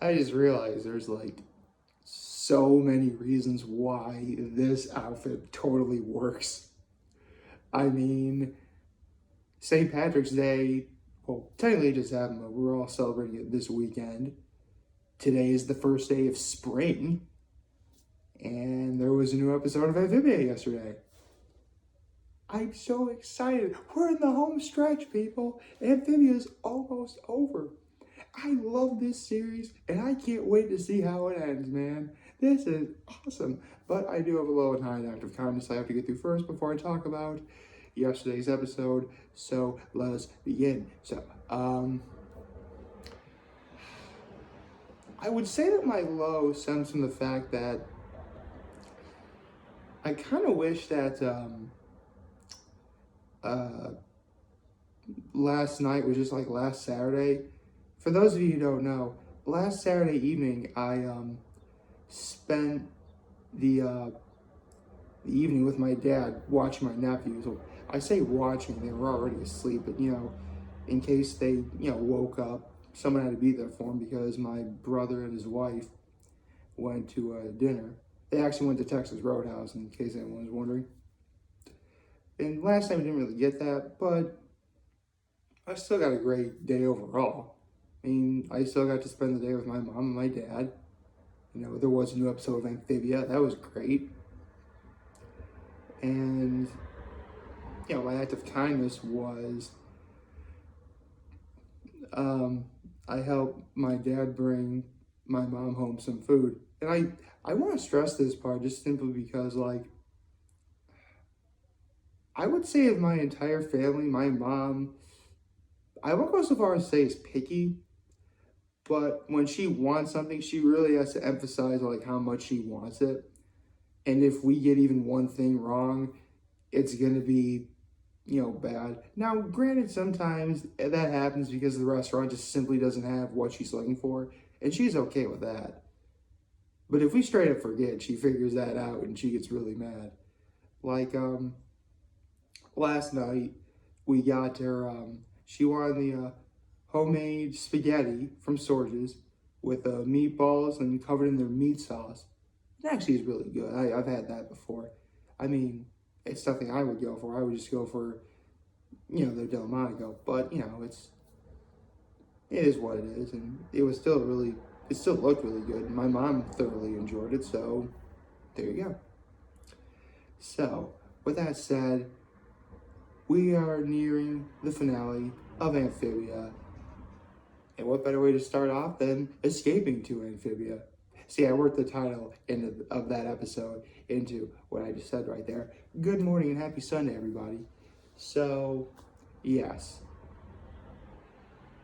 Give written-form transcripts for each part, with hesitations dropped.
I just realized there's like so many reasons why this outfit totally works. I mean, St. Patrick's Day, well, technically it just happened, but we're all celebrating it this weekend. Today is the first day of spring, and there was a new episode of Amphibia yesterday. I'm so excited. We're in the home stretch, people. Amphibia's almost over. I love this series, and I can't wait to see how it ends, man. This is awesome. But I do have a low and high act of kindness I have to get through first before I talk about yesterday's episode. So let us begin. I would say that my low stems from the fact that I kind of wish that last night was just like last Saturday. For those of you who don't know, last Saturday evening I spent the evening with my dad watching my nephews. I say watching; they were already asleep, but in case they woke up, someone had to be there for them because my brother and his wife went to dinner. They actually went to Texas Roadhouse, in case anyone was wondering. And last time we didn't really get that, but I still got a great day overall. I mean, I still got to spend the day with my mom and my dad. There was a new episode of Amphibia. That was great. And, my act of kindness was I helped my dad bring my mom home some food. And I want to stress this part just simply because, I would say of my entire family, my mom, I won't go so far as to say is picky, but when she wants something, she really has to emphasize how much she wants it. And if we get even one thing wrong, it's going to be, bad. Now, granted, sometimes that happens because the restaurant just simply doesn't have what she's looking for, and she's okay with that. But if we straight up forget, she figures that out and she gets really mad. Last night, we got her, she wanted the homemade spaghetti from Sorge's with meatballs and covered in their meat sauce. It actually is really good. I've had that before. I mean, it's something I would go for. I would just go for, the Delmonico. But, it is what it is. And it still looked really good. And my mom thoroughly enjoyed it. So, there you go. So, with that said, we are nearing the finale of Amphibia. And what better way to start off than escaping to Amphibia? See, I worked the title of that episode into what I just said right there. Good morning and happy Sunday, everybody. So, yes.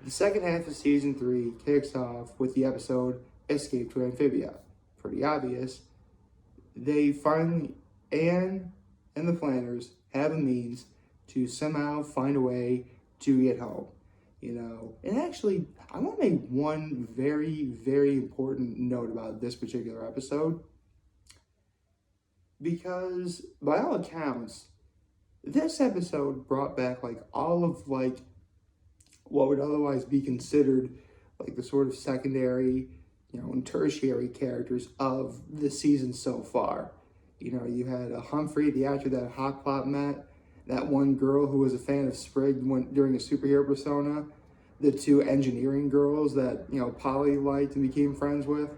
The second half of season 3 kicks off with the episode Escape to Amphibia. Pretty obvious. They finally, Anne and the planners have a means to somehow find a way to get home. And actually, I want to make one very, very important note about this particular episode. Because, by all accounts, this episode brought back, all of, what would otherwise be considered, the sort of secondary, and tertiary characters of the season so far. You had Humphrey, the actor that Hot Plot met, that one girl who was a fan of Sprig during a superhero persona, the two engineering girls that, Polly liked and became friends with.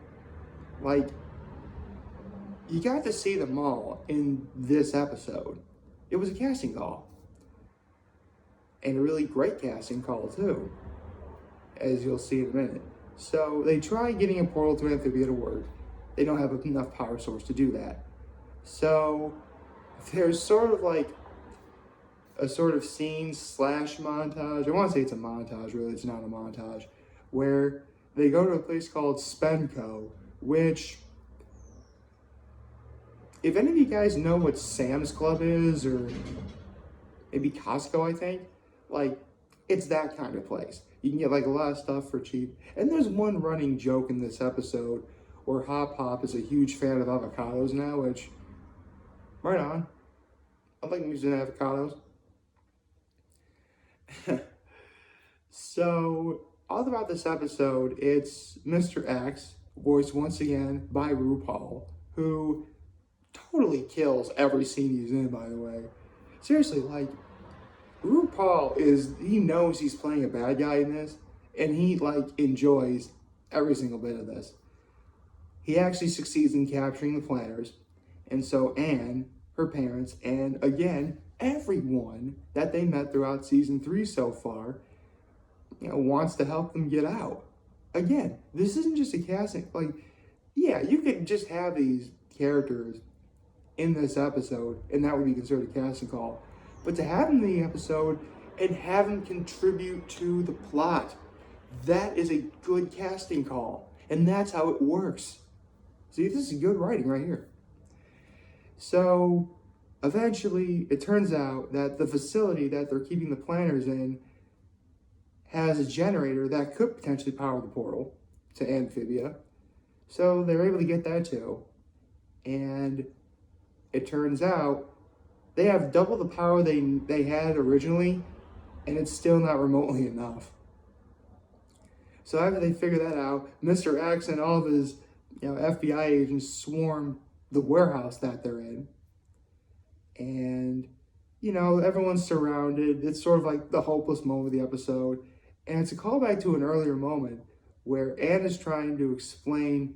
You got to see them all in this episode. It was a casting call. And a really great casting call, too, as you'll see in a minute. So they tried getting a portal to Amphibia to work. They don't have enough power source to do that. So there's sort of a sort of scene / montage. I want to say it's a montage, really. It's not a montage. Where they go to a place called Spenco, which, if any of you guys know what Sam's Club is, or maybe Costco, I think, it's that kind of place. You can get a lot of stuff for cheap. And there's one running joke in this episode where Hop Hop is a huge fan of avocados now, which, right on. I like using avocados. So, all throughout this episode, it's Mr. X, voiced once again by RuPaul, who totally kills every scene he's in, by the way. Seriously, like, RuPaul he knows he's playing a bad guy in this, and he, like, enjoys every single bit of this. He actually succeeds in capturing the planners, and so Anne, her parents, and again, everyone that they met throughout season 3 so far, wants to help them get out. Again, this isn't just a casting, like, yeah, you could just have these characters in this episode, and that would be considered a casting call. But to have them in the episode and have them contribute to the plot, that is a good casting call. And that's how it works. See, this is good writing right here. So, eventually, it turns out that the facility that they're keeping the planners in has a generator that could potentially power the portal to Amphibia. So, they're able to get that too. And it turns out they have double the power they had originally, and it's still not remotely enough. So after they figure that out, Mr. X and all of his FBI agents swarm the warehouse that they're in. And, everyone's surrounded. It's sort of like the hopeless moment of the episode. And it's a callback to an earlier moment where Anne is trying to explain,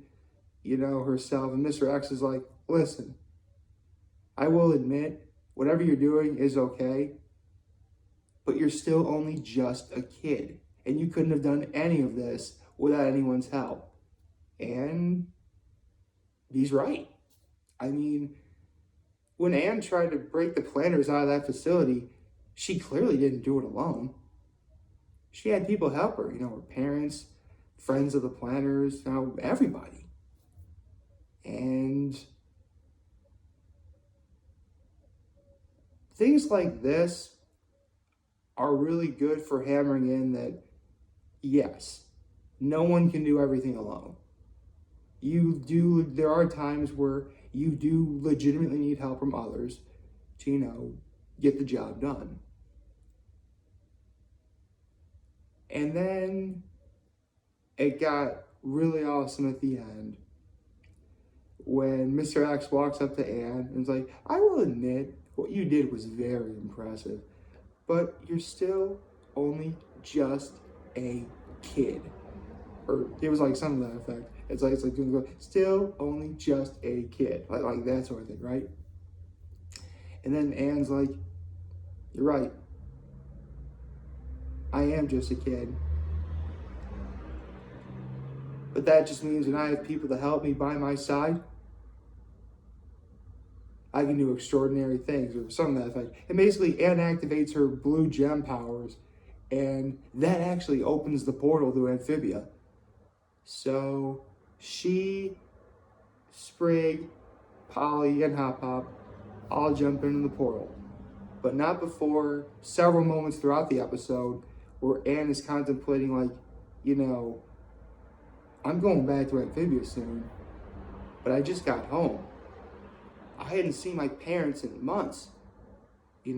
herself. And Mr. X is like, listen, I will admit, whatever you're doing is okay, but you're still only just a kid. And you couldn't have done any of this without anyone's help. And he's right. I mean, when Anne tried to break the planners out of that facility, she clearly didn't do it alone. She had people help her, her parents, friends of the planners, everybody. And things like this are really good for hammering in that, yes, no one can do everything alone. There are times where you do legitimately need help from others to, get the job done. And then it got really awesome at the end when Mr. X walks up to Anne and is like, I will admit, what you did was very impressive, but you're still only just a kid. Or it was like something to that effect. It's like doing still only just a kid. Like that sort of thing, right? And then Anne's like, you're right. I am just a kid. But that just means when I have people to help me by my side, I can do extraordinary things, or something to that effect. And basically, Anne activates her blue gem powers, and that actually opens the portal to Amphibia. So she, Sprig, Polly, and Hop Hop all jump into the portal. But not before several moments throughout the episode where Anne is contemplating, like, I'm going back to Amphibia soon, but I just got home. I hadn't seen my parents in months. I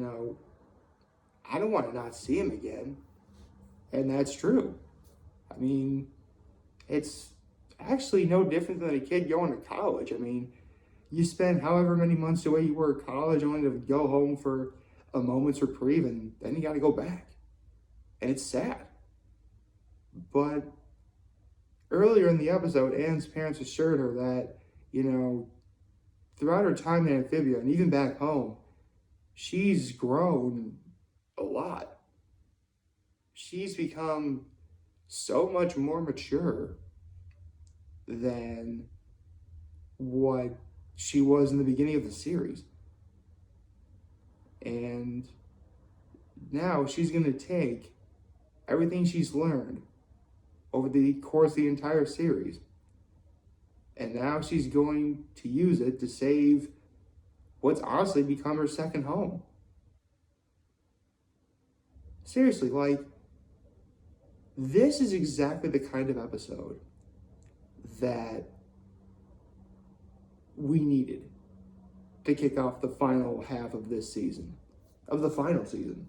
don't want to not see them again. And that's true. I mean, it's actually no different than a kid going to college. I mean, you spend however many months away you were at college only to go home for a moment's reprieve, and then you got to go back. And it's sad. But earlier in the episode, Anne's parents assured her that, throughout her time in Amphibia and even back home, she's grown a lot. She's become so much more mature than what she was in the beginning of the series. And now she's going to take everything she's learned over the course of the entire series, and now she's going to use it to save what's honestly become her second home. Seriously, this is exactly the kind of episode that we needed to kick off the final half of this season, of the final season.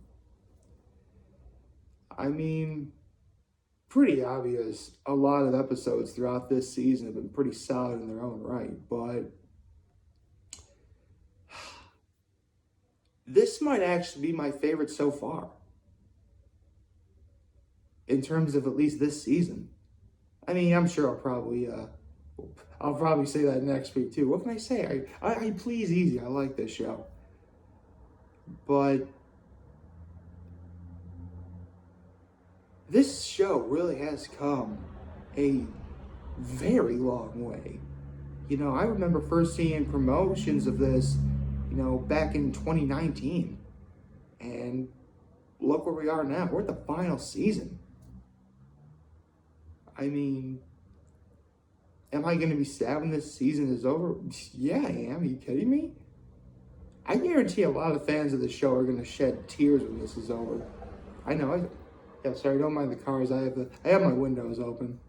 I mean, pretty obvious. A lot of episodes throughout this season have been pretty solid in their own right, but this might actually be my favorite so far in terms of at least this season. I mean, I'm sure I'll probably say that next week too. What can I say? I please easy. I like this show, but this show really has come a very long way. You know, I remember first seeing promotions of this, you know, back in 2019, and look where we are now. We're at the final season. I mean, am I going to be sad when this season is over? Yeah, I am. Are you kidding me? I guarantee a lot of fans of the show are going to shed tears when this is over. I know. Yeah, sorry, don't mind the cars. I have my windows open.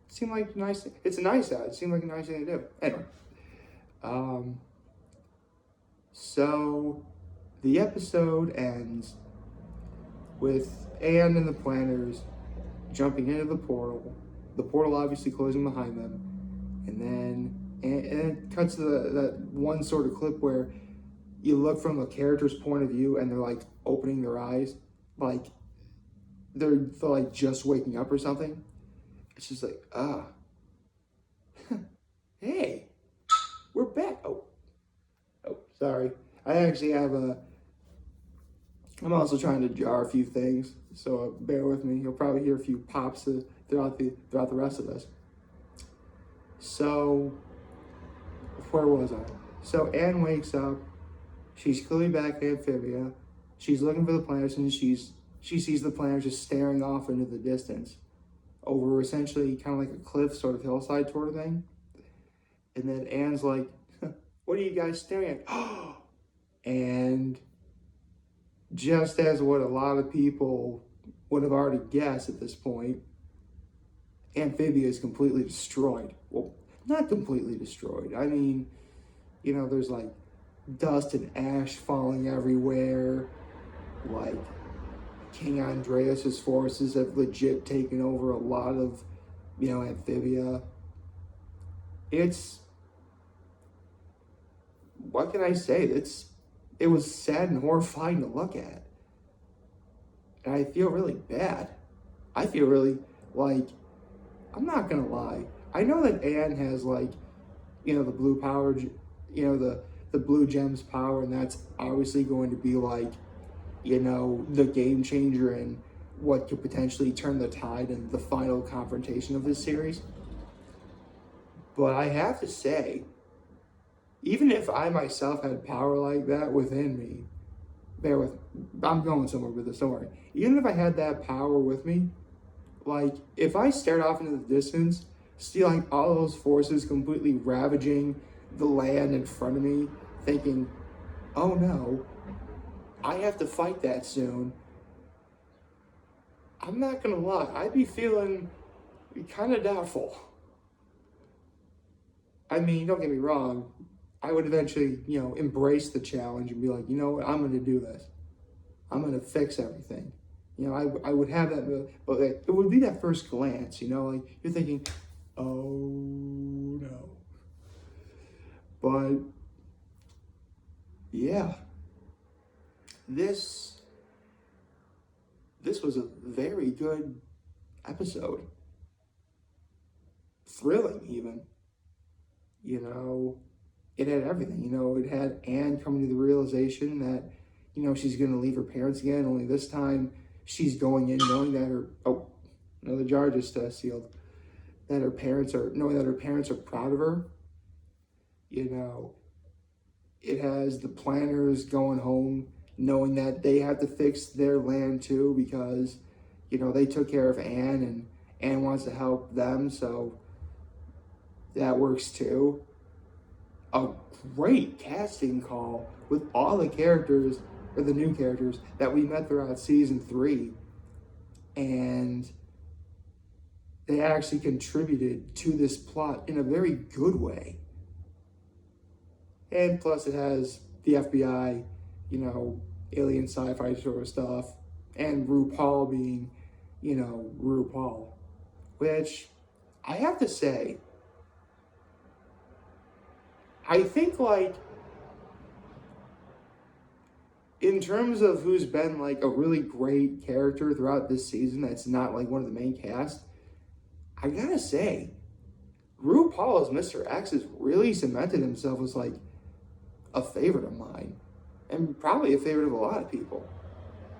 It seemed like nice. It's nice out. It seemed like a nice thing to do. Anyway, so the episode ends with Anne and the planners jumping into the portal. The portal obviously closing behind them, and then and it cuts to that one sort of clip where you look from a character's point of view and they're like opening their eyes, like they're like just waking up or something. It's just like, hey, we're back. Oh, sorry. I actually have I'm also trying to jar a few things, so bear with me. You'll probably hear a few pops throughout the rest of this. So, where was I? So Anne wakes up. She's clearly back at Amphibia. She's looking for the planners, and she sees the planners just staring off into the distance over essentially kind of like a cliff, sort of hillside sort of thing. And then Anne's like, what are you guys staring at? And just as what a lot of people would have already guessed at this point, Amphibia is completely destroyed. Well, not completely destroyed. I mean, you know, there's like dust and ash falling everywhere. Like, King Andreas's forces have legit taken over a lot of, you know, Amphibia. What can I say? It was sad and horrifying to look at. And I feel really bad. I feel really like, I'm not gonna lie. I know that Anne has like, you know, the blue power, you know, the blue gem's power, and that's obviously going to be like, you know, the game changer and what could potentially turn the tide in the final confrontation of this series. But I have to say, even if I myself had power like that within me, I'm going somewhere with this, don't worry. Even if I had that power with me, like, if I stared off into the distance, stealing all those forces, completely ravaging the land in front of me, thinking, oh no, I have to fight that soon. I'm not gonna lie, I'd be feeling kind of doubtful. I mean, don't get me wrong, I would eventually, you know, embrace the challenge and be like, you know what, I'm gonna do this. I'm gonna fix everything. You know, I would have that, but like, it would be that first glance, you know, like you're thinking, oh no. But yeah, this was a very good episode. Thrilling, even. You know, it had everything. You know, it had Anne coming to the realization that, you know, she's going to leave her parents again, only this time she's going in knowing that the jar just sealed. Knowing that her parents are proud of her. You know, it has the planners going home knowing that they have to fix their land too because, you know, they took care of Anne and Anne wants to help them, so that works too. A great casting call with all the characters, or the new characters, that we met throughout season 3. And they actually contributed to this plot in a very good way. And plus it has the FBI, you know, alien sci-fi sort of stuff, and RuPaul being, RuPaul, which I have to say, I think like in terms of who's been like a really great character throughout this season that's not like one of the main cast, I gotta say, RuPaul as Mr. X has really cemented himself as like a favorite of mine. And probably a favorite of a lot of people.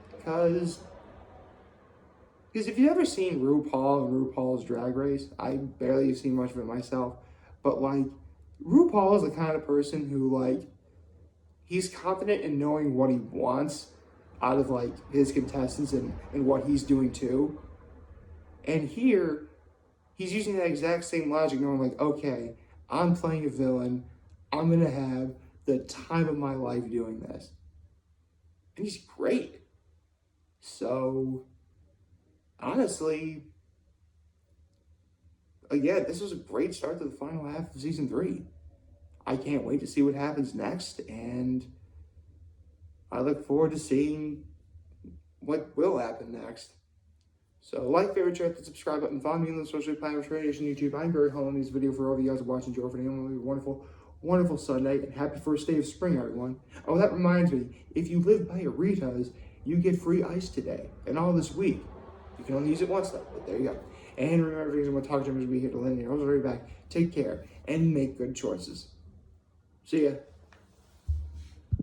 Because if you've ever seen RuPaul and RuPaul's Drag Race, I barely have seen much of it myself, but like RuPaul is the kind of person who like he's confident in knowing what he wants out of like his contestants and what he's doing too. And here, he's using that exact same logic, knowing like, okay, I'm playing a villain, I'm gonna have the time of my life doing this. And he's great. So honestly, yeah, this was a great start to the final half of season 3. I can't wait to see what happens next, and I look forward to seeing what will happen next. So like, favorite, share, hit the subscribe button, follow me on the social platforms, Radiation YouTube. I'm very home on this video for all of you guys watching. Joe for a wonderful, wonderful Sunday, and happy first day of spring, everyone. Oh, that reminds me, if you live by Rita's, you get free ice today and all this week. You can only use it once though, but there you go. And remember, if you want to talk to me, be here to lend you. I'll be right back. Take care and make good choices. See ya.